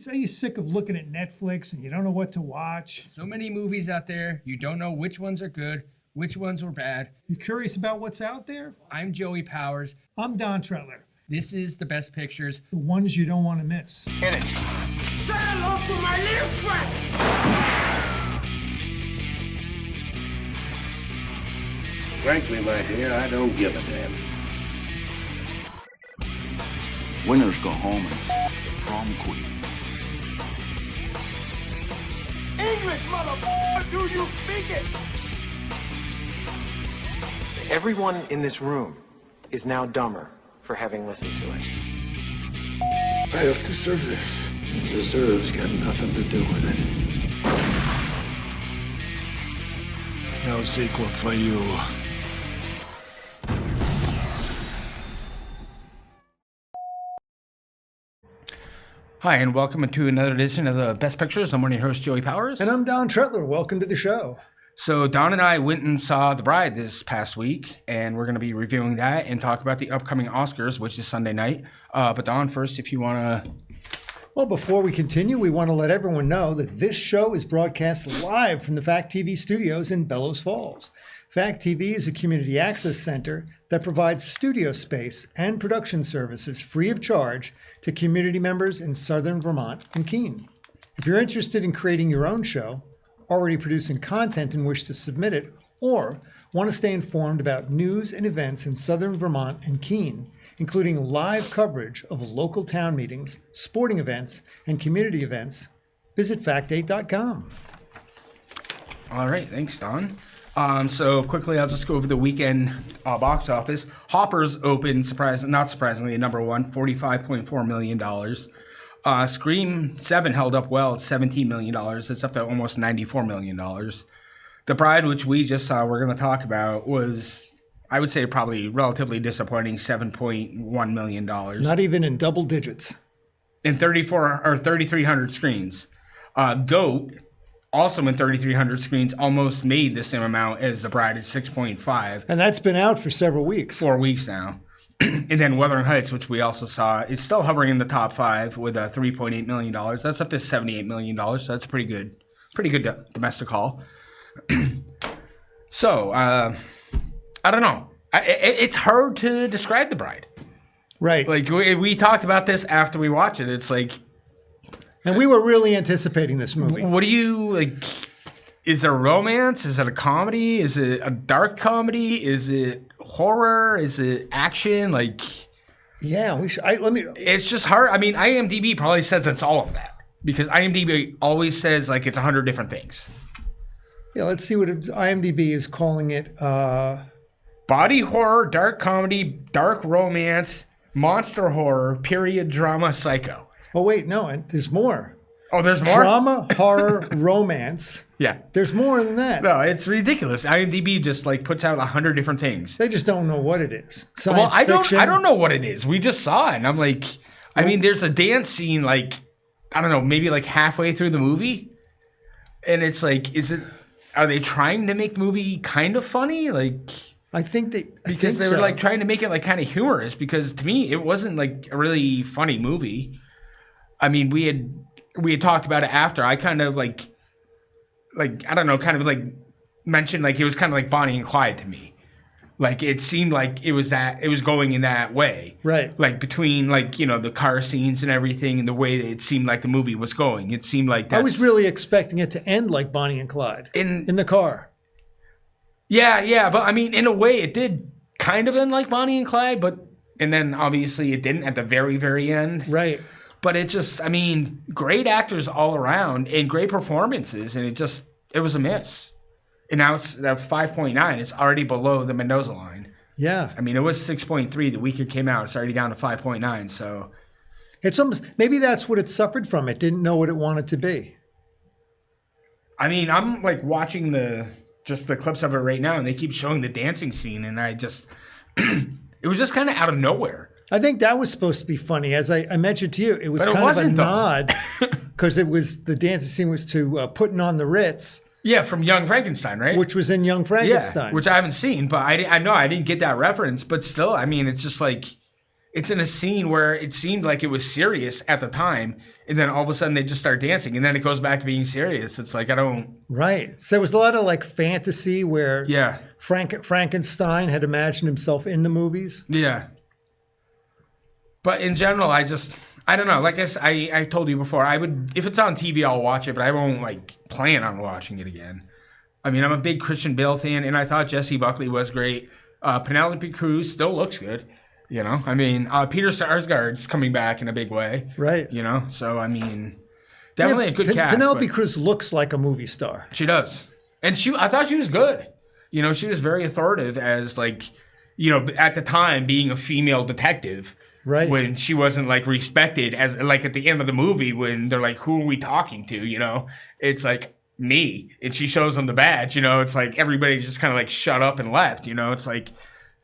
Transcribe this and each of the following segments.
you sick of looking at Netflix and you don't know what to watch? So many movies out there, you don't know which ones are good, which ones were bad. You curious about what's out there? I'm Joey Powers. I'm Don Tretler. This is The Best Pictures. The ones you don't want to miss. Hit it. Say hello to my little friend. Frankly, my dear, I don't give a damn. Winners go home and the prom queen. English, motherfucker, do you speak it? Everyone in this room is now dumber for having listened to it. I don't deserve this. Deserves got nothing to do with it. No sequel for you. Hi, and welcome to another edition of The Best Pictures. I'm one of your hosts, Joey Powers. And I'm Don Tretler. Welcome to the show. So Don and I went and saw The Bride this past week, and we're going to be reviewing that and talk about the upcoming Oscars, which is Sunday night. But Don, first, if you want to... Well, before we continue, we want to let everyone know that this show is broadcast live from the Fact TV studios in Bellows Falls. Fact TV is a community access center that provides studio space and production services free of charge to community members in southern Vermont and Keene. If you're interested in creating your own show, already producing content and wish to submit it, or want to stay informed about news and events in southern Vermont and Keene, including live coverage of local town meetings, sporting events, and community events, visit fact8.com. All right, thanks, Don. So quickly, I'll just go over the weekend box office. Hoppers opened, not surprisingly, number one, $45.4 million. Scream 7 held up well at $17 million. It's up to almost $94 million. The Bride, which we just saw, we're going to talk about, was, I would say, probably relatively disappointing, $7.1 million. Not even in double digits. In 3,300 screens. GOAT, also in 3,300 screens, almost made the same amount as The Bride at 6.5. And that's been out for several weeks. 4 weeks now. And then Wuthering Heights, which we also saw, is still hovering in the top 5 with $3.8 million. That's up to $78 million, so that's pretty good domestic haul. So, I don't know. It's hard to describe The Bride. Right. Like, we talked about this after we watched it. It's like... And we were really anticipating this movie. What do you, like... Is it a romance? Is it a comedy? Is it a dark comedy? Is it horror? Is it action? Like, yeah, we should. It's just hard. I mean, IMDb probably says it's all of that because IMDb always says like it's 100 different things. Yeah, let's see what IMDb is calling it. Body horror, dark comedy, dark romance, monster horror, period drama, psycho. Oh wait, no, and there's more. Oh, there's more? Drama, horror, romance. Yeah. There's more than that. No, it's ridiculous. IMDb just like puts out 100 different things. They just don't know what it is. Science fiction. I don't know what it is. We just saw it and I'm like, I mean, there's a dance scene like, I don't know, maybe like halfway through the movie. And it's like, are they trying to make the movie kind of funny? Like, I think they were like trying to make it like kind of humorous because to me, it wasn't like a really funny movie. I mean, we had talked about it after. I kind of like I don't know, kind of like mentioned like it was kind of like Bonnie and Clyde to me. Like it seemed like it was going in that way. Right. Like between like, you know, the car scenes and everything and the way that it seemed like the movie was going. It seemed like I was really expecting it to end like Bonnie and Clyde in the car. Yeah, but I mean in a way it did kind of end like Bonnie and Clyde, and then obviously it didn't at the very, very end. Right. But it just, I mean, great actors all around and great performances, and it was a miss. And now it's at 5.9. It's already below the Mendoza line. Yeah. I mean, it was 6.3 the week it came out. It's already down to 5.9, so. It's almost, maybe that's what it suffered from. It didn't know what it wanted to be. I mean, I'm like watching the clips of it right now, and they keep showing the dancing scene, and it was just kind of out of nowhere. I think that was supposed to be funny. As I mentioned to you, it was kind of a nod because it was the dancing scene was to Putting on the Ritz. Yeah, from Young Frankenstein, right? Which was in Young Frankenstein. Yeah, which I haven't seen, but I know I didn't get that reference. But still, I mean, it's just like it's in a scene where it seemed like it was serious at the time, and then all of a sudden they just start dancing, and then it goes back to being serious. It's like, I don't... Right. So there was a lot of like fantasy where Frankenstein had imagined himself in the movies. Yeah. But in general, I don't know. Like I told you before, I would, if it's on TV, I'll watch it, but I won't like plan on watching it again. I mean, I'm a big Christian Bale fan, and I thought Jessie Buckley was great. Penelope Cruz still looks good. You know, I mean, Peter Sarsgaard's coming back in a big way. Right. You know, so I mean, definitely a good cast. Penelope Cruz looks like a movie star. She does. And I thought she was good. You know, she was very authoritative as like, you know, at the time being a female detective. Right. When she wasn't like respected as like at the end of the movie when they're like, who are we talking to? You know, it's like me. And she shows them the badge, you know, it's like everybody just kind of like shut up and left. You know, it's like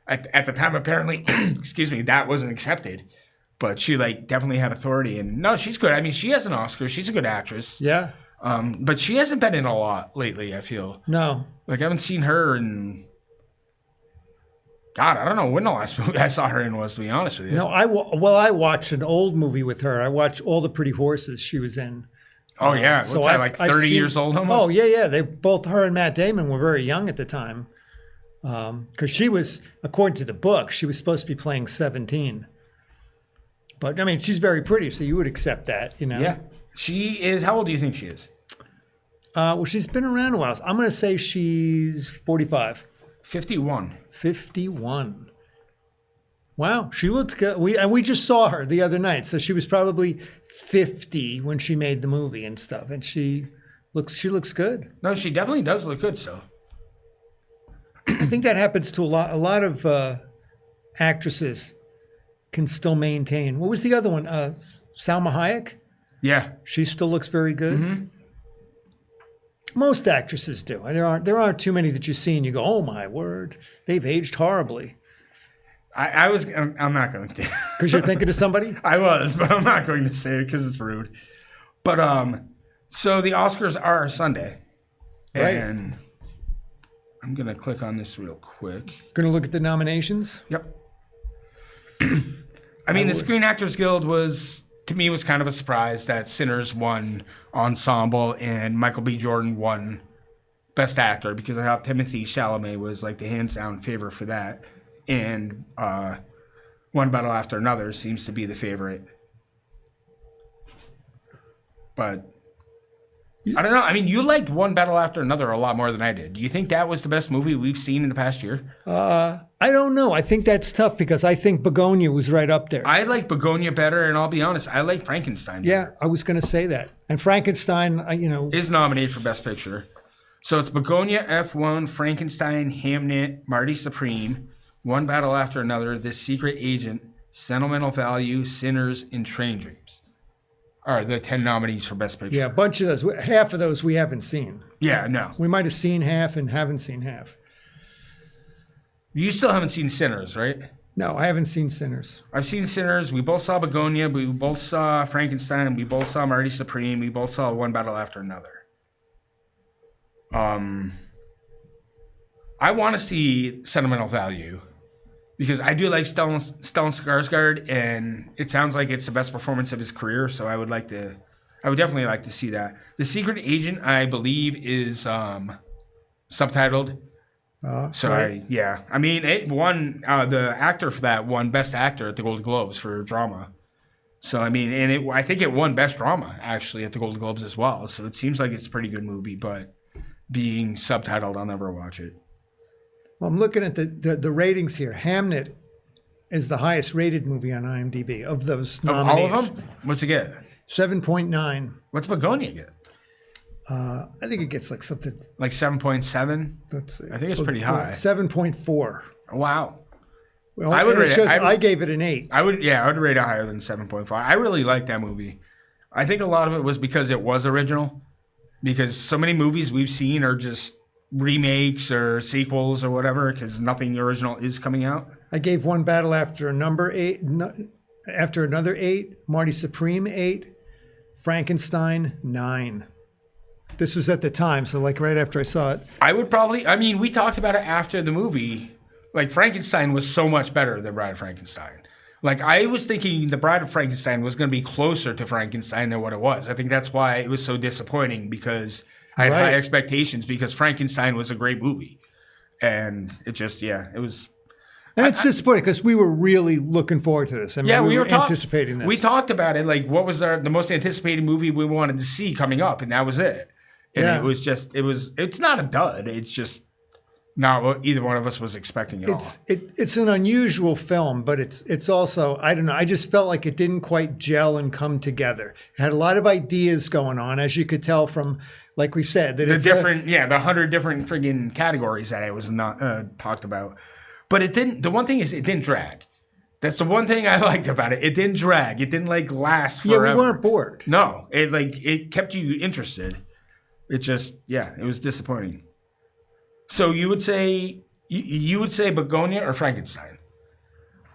at the time, apparently, excuse me, that wasn't accepted. But she like definitely had authority. And no, she's good. I mean, she has an Oscar. She's a good actress. Yeah. But she hasn't been in a lot lately, I feel. No. Like I haven't seen her in... God, I don't know when the last movie I saw her in was, to be honest with you. No, I watched an old movie with her. I watched All the Pretty Horses she was in. Oh, yeah. What's that, like 30 years old almost? Oh, yeah. Both her and Matt Damon were very young at the time. Because she was, according to the book, she was supposed to be playing 17. But, I mean, she's very pretty, so you would accept that, you know? Yeah. She is, how old do you think she is? Well, she's been around a while. I'm going to say she's 45. 51. 51. Wow, she looked good. We just saw her the other night, so she was probably 50 when she made the movie and stuff. And she looks good. No, she definitely does look good still. I think that happens to a lot of actresses can still maintain. What was the other one? Salma Hayek? Yeah. She still looks very good. Mm-hmm. Most actresses do. There aren't too many that you see and you go, oh my word, they've aged horribly. I'm not going to. Because you're thinking of somebody? I was, but I'm not going to say it because it's rude. But so the Oscars are Sunday. Right. And I'm going to click on this real quick. Going to look at the nominations? Yep. I mean, the Screen Actors Guild was kind of a surprise that Sinners won Ensemble and Michael B. Jordan won Best Actor, because I thought Timothée Chalamet was like the hands down favorite for that. And One Battle After Another seems to be the favorite. But I don't know. I mean, you liked One Battle After Another a lot more than I did. Do you think that was the best movie we've seen in the past year? I don't know. I think that's tough because I think Begonia was right up there. I like Begonia better, and I'll be honest, I like Frankenstein better. Yeah, I was going to say that. And Frankenstein, is nominated for Best Picture. So it's Begonia, F1, Frankenstein, Hamnet, Marty Supreme, One Battle After Another, The Secret Agent, Sentimental Value, Sinners, and Train Dreams are the 10 nominees for Best Picture. Yeah, a bunch of those. Half of those we haven't seen. Yeah, no. We might have seen half and haven't seen half. You still haven't seen Sinners, right? No, I haven't seen Sinners. I've seen Sinners. We both saw Begonia. We both saw Frankenstein. We both saw Marty Supreme. We both saw One Battle After Another. I want to see Sentimental Value because I do like Stellan Skarsgård, and it sounds like it's the best performance of his career. So I would definitely like to see that. The Secret Agent, I believe, is subtitled. Right. I mean, it won. The actor for that won Best Actor at the Golden Globes for drama. So I mean, and I think it won Best Drama actually at the Golden Globes as well. So it seems like it's a pretty good movie, but being subtitled, I'll never watch it. Well, I'm looking at the ratings here. Hamnet is the highest rated movie on IMDb of those nominees. Of all of them? What's it get? 7.9. What's Begonia get? I think it gets like something. Like 7.7? Let's see. I think it's pretty high. 7.4. Wow. Well, I would rate it. I gave it an 8. I would rate it higher than 7.5. I really like that movie. I think a lot of it was because it was original. Because so many movies we've seen are just remakes or sequels or whatever, because nothing original is coming out. I gave One Battle After Another 8. Marty Supreme 8. Frankenstein 9. This was at the time, so like right after I saw it. We talked about it after the movie. Like Frankenstein was so much better than Bride of Frankenstein. Like, I was thinking The Bride of Frankenstein was going to be closer to Frankenstein than what it was. I think that's why it was so disappointing, because I had high expectations, because Frankenstein was a great movie. And it just, it was... And it's disappointing because we were really looking forward to this. I mean, we were anticipating this. We talked about it, like, what was the most anticipated movie we wanted to see coming up, and that was it. And it was just, it's not a dud. It's just not what either one of us was expecting at all. It's an unusual film, but it's also, I don't know, I just felt like it didn't quite gel and come together. It had a lot of ideas going on, as you could tell from, like we said, that the 100 different friggin' categories that it was not talked about. But it didn't, the one thing is it didn't drag. That's the one thing I liked about it. It didn't drag. It didn't like last forever. Yeah, we weren't bored. No, it kept you interested. It just, it was disappointing. So you would say Begonia or Frankenstein?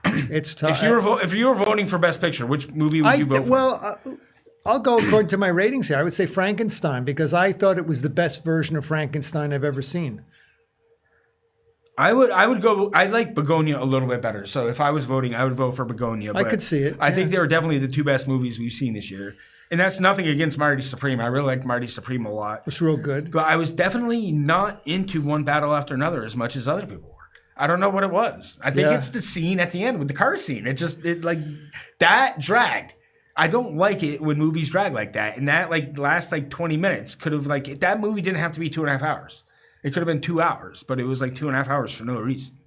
It's tough. If you were voting for Best Picture, which movie would you vote for? Well, I'll go according to my ratings here. I would say Frankenstein, because I thought it was the best version of Frankenstein I've ever seen. I would go. I like Begonia a little bit better. So if I was voting, I would vote for Begonia. I could see it. I think they were definitely the two best movies we've seen this year. And that's nothing against Marty Supreme. I really liked Marty Supreme a lot. It's real good. But I was definitely not into One Battle After Another as much as other people were. I don't know what it was. I think it's the scene at the end with the car scene. That dragged. I don't like it when movies drag like that. And that last 20 minutes could have that movie didn't have to be 2.5 hours. It could have been 2 hours, but it was 2.5 hours for no reason.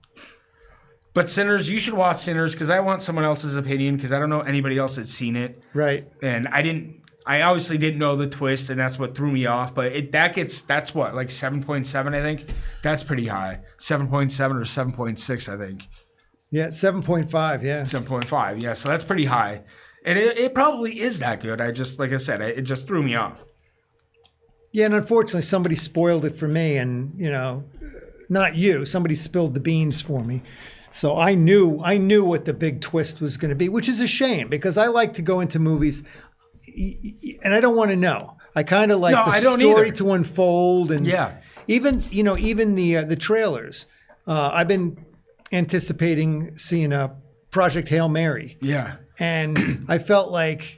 But Sinners, you should watch Sinners, because I want someone else's opinion, because I don't know anybody else that's seen it. Right. And I obviously didn't know the twist, and that's what threw me off. But that's what, 7.7, I think? That's pretty high. 7.7 or 7.6, I think. Yeah, 7.5, yeah. 7.5, yeah. So that's pretty high. And it probably is that good. I just, like I said, it just threw me off. Yeah, and unfortunately, somebody spoiled it for me, and not you. Somebody spilled the beans for me, so I knew what the big twist was going to be, which is a shame, because I like to go into movies, and I don't want to know. I kind of like the story to unfold, and even the trailers. I've been anticipating seeing a Project Hail Mary. Yeah, and I felt like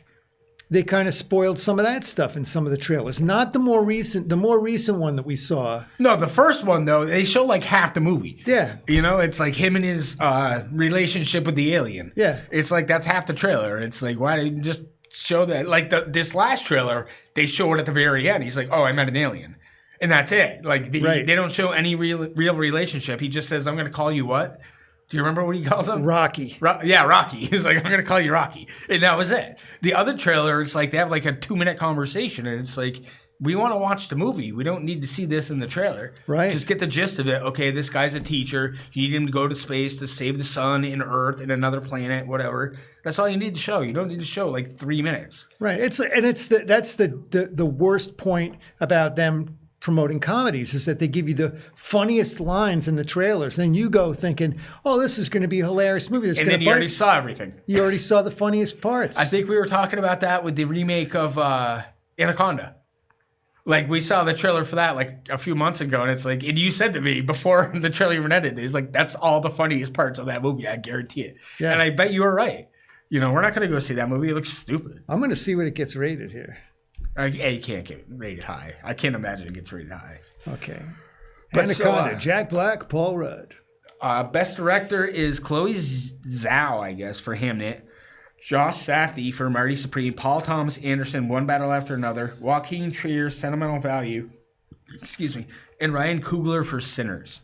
they kind of spoiled some of that stuff in some of the trailers. Not the more recent one that we saw. No, the first one, though, they show half the movie. Yeah. It's him and his relationship with the alien. Yeah. It's that's half the trailer. It's why didn't you just show that? This last trailer, they show it at the very end. He's oh, I met an alien. And that's it. They don't show any real relationship. He just says, I'm going to call you what? Do you remember what he calls him? Rocky. Rocky. He's I'm going to call you Rocky. And that was it. The other trailer, it's they have a 2-minute conversation. And it's we want to watch the movie. We don't need to see this in the trailer. Right. Just get the gist of it. Okay, this guy's a teacher. You need him to go to space to save the sun and Earth and another planet, whatever. That's all you need to show. You don't need to show 3 minutes. Right. That's the worst point about them promoting comedies, is that they give you the funniest lines in the trailers. And you go thinking, oh, this is going to be a hilarious movie. And then you already saw everything. You already saw the funniest parts. I think we were talking about that with the remake of Anaconda. We saw the trailer for that a few months ago, and it's and you said to me before the trailer even ended, it's that's all the funniest parts of that movie. I guarantee it. Yeah. And I bet you were right. We're not going to go see that movie. It looks stupid. I'm going to see what it gets rated here. You can't get rated high. I can't imagine it gets rated high. Okay. Anaconda, Jack Black, Paul Rudd. Best director is Chloe Zhao, I guess, for Hamnet. Josh Safdie for Marty Supreme. Paul Thomas Anderson, One Battle After Another. Joaquin Trier, Sentimental Value. And Ryan Coogler for Sinners.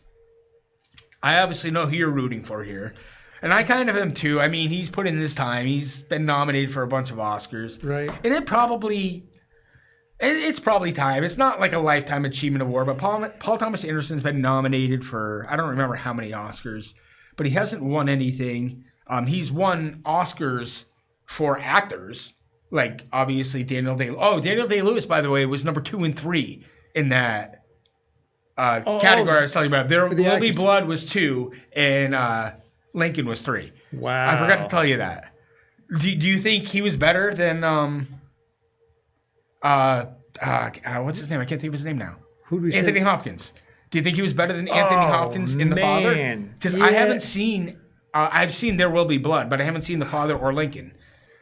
I obviously know who you're rooting for here. And I kind of am too. I mean, he's put in his time. He's been nominated for a bunch of Oscars. Right. And it's probably time. It's not a Lifetime Achievement Award, but Paul Thomas Anderson's been nominated for, I don't remember how many Oscars, but he hasn't won anything. He's won Oscars for actors, obviously Daniel Day-Lewis. Oh, Daniel Day-Lewis, by the way, was number 2 and 3 in that category I was talking about. There Will Be Blood was 2, and Lincoln was 3. Wow. I forgot to tell you that. Do you think he was better than what's his name? I can't think of his name now. Who do we Anthony say? Hopkins. Do you think he was better than Anthony Hopkins in The Father? Man. Because I haven't seen I've seen There Will Be Blood, but I haven't seen The Father or Lincoln.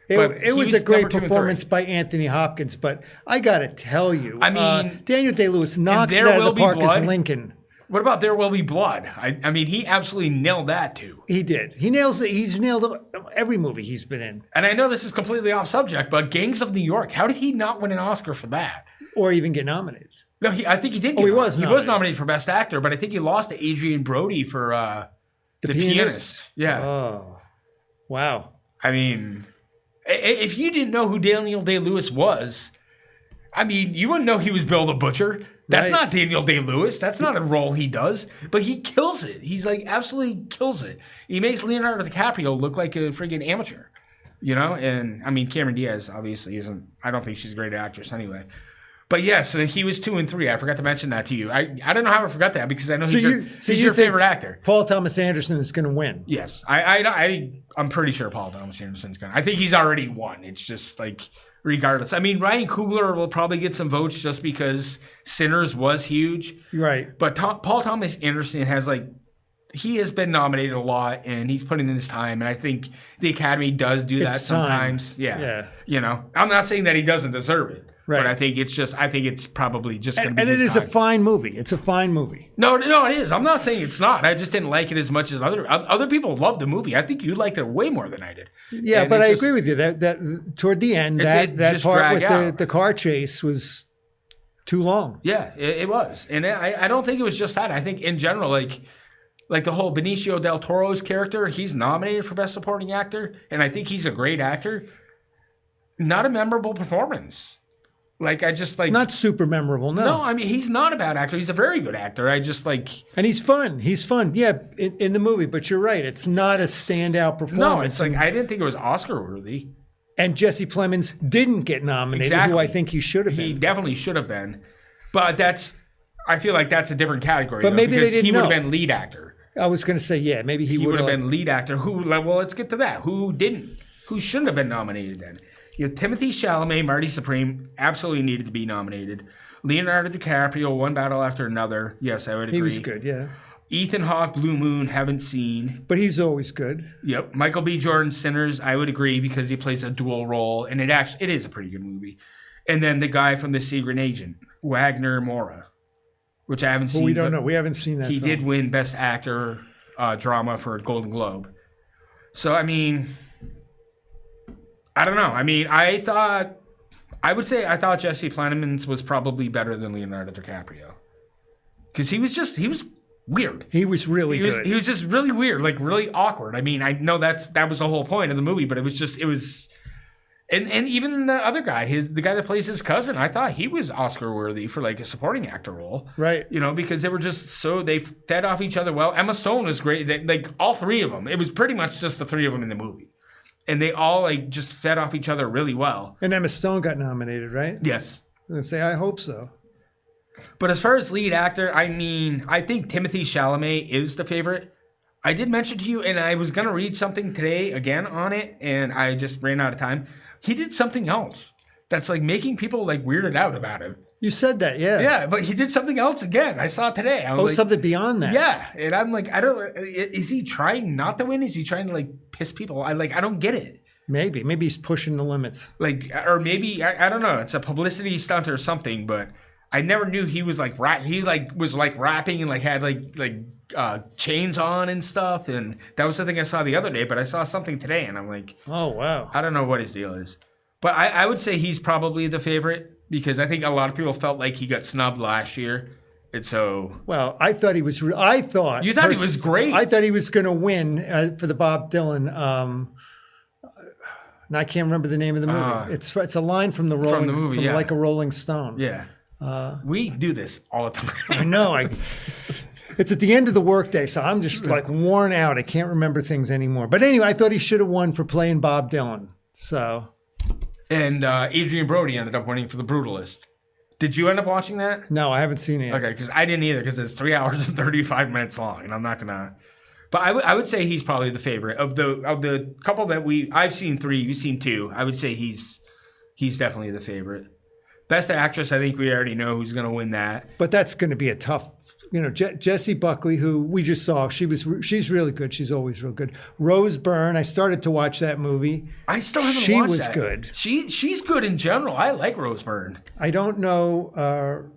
It was a great number 2 and 3. performance by Anthony Hopkins, but I got to tell you, I mean, Daniel Day-Lewis knocks it There out of Will the Be park as Blood? Lincoln. What about There Will Be Blood? I mean, he absolutely nailed that too. He did. He nails it. He's nailed every movie he's been in. And I know this is completely off subject, but Gangs of New York, how did he not win an Oscar for that? Or even get nominated. No, I think he did. He was He nominated. was nominated for Best Actor, but I think he lost to Adrian Brody for The Pianist. Yeah. Oh, wow. I mean, if you didn't know who Daniel Day-Lewis was, I mean, you wouldn't know he was Bill the Butcher. That's Right. not Daniel Day-Lewis. That's not a role he does, but he kills it. He's like absolutely kills it. He makes Leonardo DiCaprio look like a friggin' amateur, you know? And I mean, Cameron Diaz obviously isn't, I don't think she's a great actress anyway. But yes, so he was 2 and 3. I forgot to mention that to you. I don't know how I forgot that because I know he's your think favorite actor. Paul Thomas Anderson is going to win. Yes, I'm pretty sure Paul Thomas Anderson's going to. I think he's already won. It's just like, regardless. I mean, Ryan Coogler will probably get some votes just because Sinners was huge. Right. But Paul Thomas Anderson he has been nominated a lot and he's putting in his time. And I think the Academy does do that It's time. sometimes. Yeah. Yeah. I'm not saying that he doesn't deserve it. Right. But I think it's probably just going to be And it his is a time. fine movie. It's a fine movie. No, it is. I'm not saying it's not. I just didn't like it as much as other people loved the movie. I think you liked it way more than I did. Yeah, And but it I just- agree with you that toward the end, It that just part dragged with out. the car chase was too long. Yeah, it was. And I don't think it was just that. I think in general, like the whole Benicio del Toro's character, he's nominated for Best Supporting Actor, and I think he's a great actor. Not a memorable performance. Not super memorable, no. No, I mean, he's not a bad actor. He's a very good actor. I just And he's fun. He's fun, yeah, in the movie. But you're right. It's not a standout performance. No, it's like I didn't think it was Oscar worthy. And Jesse Plemons didn't get nominated, Exactly. who I think he should have He been. definitely should have been. But I feel like that's a different category. But though, maybe they because didn't he would have know. been lead actor. I was going to say, yeah, maybe he He would would have been lead actor. Well, let's get to that. Who didn't? Who shouldn't have been nominated then? You have Timothy Chalamet, Marty Supreme, absolutely needed to be nominated. Leonardo DiCaprio, One Battle After Another. Yes, I would agree. He was good, yeah. Ethan Hawke, Blue Moon, haven't seen. But he's always good. Yep. Michael B. Jordan, Sinners, I would agree because he plays a dual role, and it is a pretty good movie. And then the guy from The Secret Agent, Wagner Moura, which I haven't seen. Well, we don't but know. We haven't seen that He film. did win Best Actor drama for a Golden Globe. So, I mean, I don't know. I mean, I thought Jesse Plemons was probably better than Leonardo DiCaprio. Because he was weird. He was really good. He was just really weird, like really awkward. I mean, I know that was the whole point of the movie, but it was and even the other guy, the guy that plays his cousin, I thought he was Oscar worthy for like a supporting actor role. Right. You know, because they were just they fed off each other well. Emma Stone was great. Like all three of them. It was pretty much just the three of them in the movie. And they all like just fed off each other really well. And Emma Stone got nominated, right? Yes. I'm going to say, I hope so. But as far as lead actor, I mean, I think Timothy Chalamet is the favorite. I did mention to you, and I was going to read something today again on it, and I just ran out of time. He did something else that's like making people like weirded out about him. You said that, yeah. Yeah, but he did something else again. I saw it today. I was like, Something beyond that. yeah, and I'm like, is he trying not to win? Is he trying to like piss people? I don't get it. Maybe he's pushing the limits. Like, or maybe I don't know. It's a publicity stunt or something. But I never knew he was like he like was like rapping and like had like chains on and stuff. And that was the thing I saw the other day. But I saw something today, and I'm like, Oh, wow. I don't know what his deal is. But I would say he's probably the favorite because I think a lot of people felt like he got snubbed last year. And so, Well, I thought he was. I thought You thought he was great. I thought he was going to win for the Bob Dylan. And I can't remember the name of the movie. It's a line from the movie, yeah. like a Rolling Stone. yeah, we do this all the time. I know. It's at the end of the workday, so I'm just like worn out. I can't remember things anymore. But anyway, I thought he should have won for playing Bob Dylan. So And Adrian Brody ended up winning for The Brutalist. Did you end up watching that? no, I haven't seen it. Okay, because I didn't either because it's 3 hours and 35 minutes long, and I'm not gonna. But I would say he's probably the favorite of the couple that I've seen 3, you've seen 2. I would say he's definitely the favorite. Best actress, I think we already know who's gonna win that. But that's going to be a tough Jessie Buckley, who we just saw, she's really good. She's always real good. Rose Byrne, I started to watch that movie. I still haven't she watched was that. good. She's good in general. I like Rose Byrne. I don't know.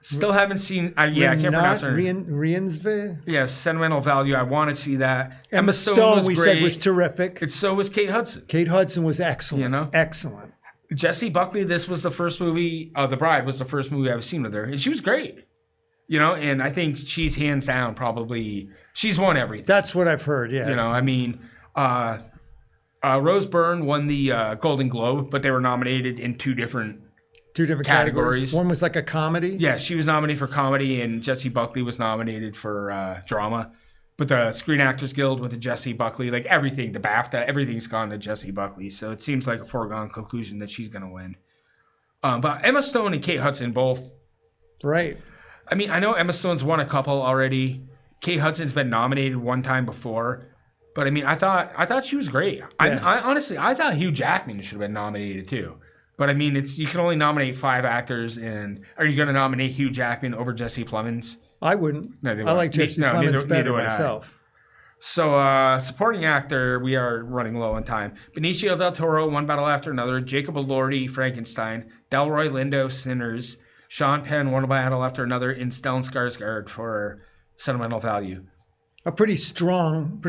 Still haven't seen. I can't pronounce her. Riensve? Yeah, Sentimental Value. I want to see that. Emma Stone, was we great. said, was terrific. And so was Kate Hudson. Kate Hudson was excellent. Excellent. Jessie Buckley, this was the first movie, The Bride was the first movie I've seen with her. And she was great. And I think she's hands down probably, she's won everything. That's what I've heard, yeah. Rose Byrne won the Golden Globe, but they were nominated in two different categories. One was like a comedy. Yeah, she was nominated for comedy, and Jessie Buckley was nominated for drama. But the Screen Actors Guild with the Jessie Buckley, like everything, the BAFTA, everything's gone to Jessie Buckley. So it seems like a foregone conclusion that she's going to win. But Emma Stone and Kate Hudson both. Right. I mean, I know Emma Stone's won a couple already. Kate Hudson's been nominated one time before. But I mean, I thought she was great. Yeah. I honestly thought Hugh Jackman should have been nominated too. But I mean, you can only nominate 5 actors, and are you going to nominate Hugh Jackman over Jesse Plemons? I wouldn't. No, I like Jesse Plemons better myself. So, supporting actor, we are running low on time. Benicio del Toro, One Battle After Another. Jacob Elordi, Frankenstein. Delroy Lindo, Sinners. Sean Penn, One Battle After Another. And Stellan Skarsgård for Sentimental Value. A pretty strong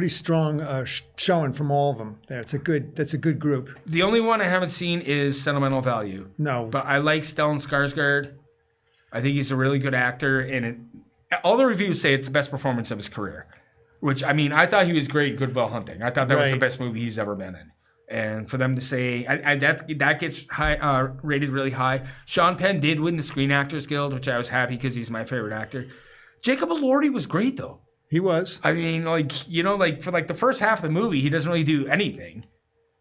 showing from all of them. That's a good group. The only one I haven't seen is Sentimental Value. No, but I like Stellan Skarsgård. I think he's a really good actor, and all the reviews say it's the best performance of his career. Which, I mean, I thought he was great in Good Will Hunting. I thought that was the best movie he's ever been in. And for them to say that gets high, rated really high. Sean Penn did win the Screen Actors Guild, which I was happy because he's my favorite actor. Jacob Elordi was great though. He was. I mean, for the first half of the movie, he doesn't really do anything.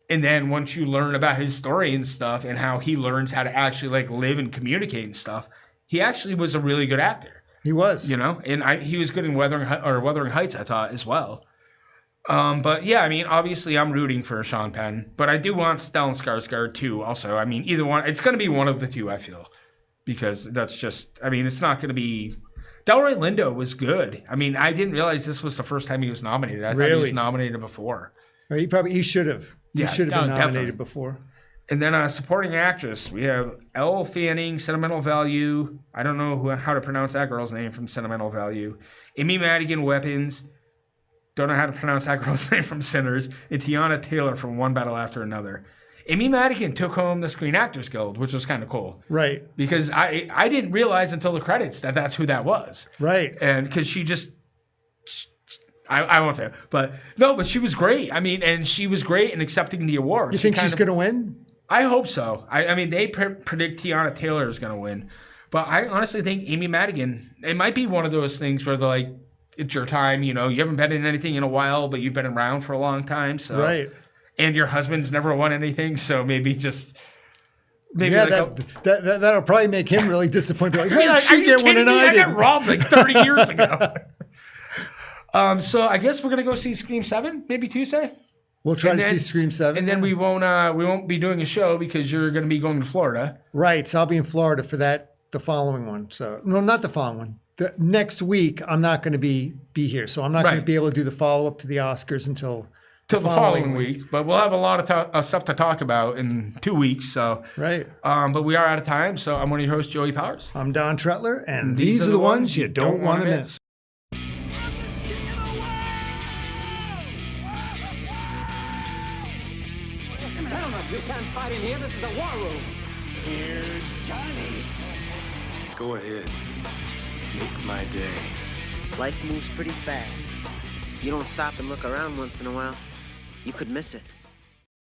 And then once you learn about his story and stuff and how he learns how to actually live and communicate and stuff, he actually was a really good actor. He was. And he was good in Wuthering Heights, I thought, as well. But yeah, I mean, obviously I'm rooting for Sean Penn, but I do want Stellan Skarsgård too also. I mean, either one, it's going to be one of the two, I feel. Because that's just, I mean, it's not going to be... Delroy Lindo was good. I mean, I didn't realize this was the first time he was nominated. I thought he was nominated before. He should have. He should have been nominated definitely. Before. And then supporting actress, we have Elle Fanning, Sentimental Value. I don't know how to pronounce that girl's name from Sentimental Value. Amy Madigan, Weapons. Don't know how to pronounce that girl's name from Sinners. And Tiana Taylor from One Battle After Another. Amy Madigan took home the Screen Actors Guild, which was kind of cool. Right. Because I didn't realize until the credits that that's who that was. Right. And because she just... I won't say it, but she was great. I mean, and she was great in accepting the award. You think she's going to win? I hope so. I mean, they predict Tiana Taylor is going to win. But I honestly think Amy Madigan, it might be one of those things where they're like, it's your time, you haven't been in anything in a while, but you've been around for a long time. So. Right. And your husband's never won anything, so maybe that'll probably make him really disappointed. Like, how did she get one and I didn't? I got robbed 30 years ago. So I guess we're gonna go see Scream 7 maybe Tuesday. We'll try to see Scream 7, and then we won't be doing a show because you're gonna be going to Florida. Right. So I'll be in Florida for the following one. So no, not the following one. The next week I'm not going to be here, so I'm not going to be able to do the follow up to the Oscars until the following week. But we'll have a lot of stuff to talk about in 2 weeks. So right. But we are out of time. So I'm one of your hosts, Joey Powers. I'm Don Tretler, and these are the ones you don't want to miss. You can't fight in here. This is the war room. Here's Johnny. Go ahead. Make my day. Life moves pretty fast. If you don't stop and look around once in a while, you could miss it.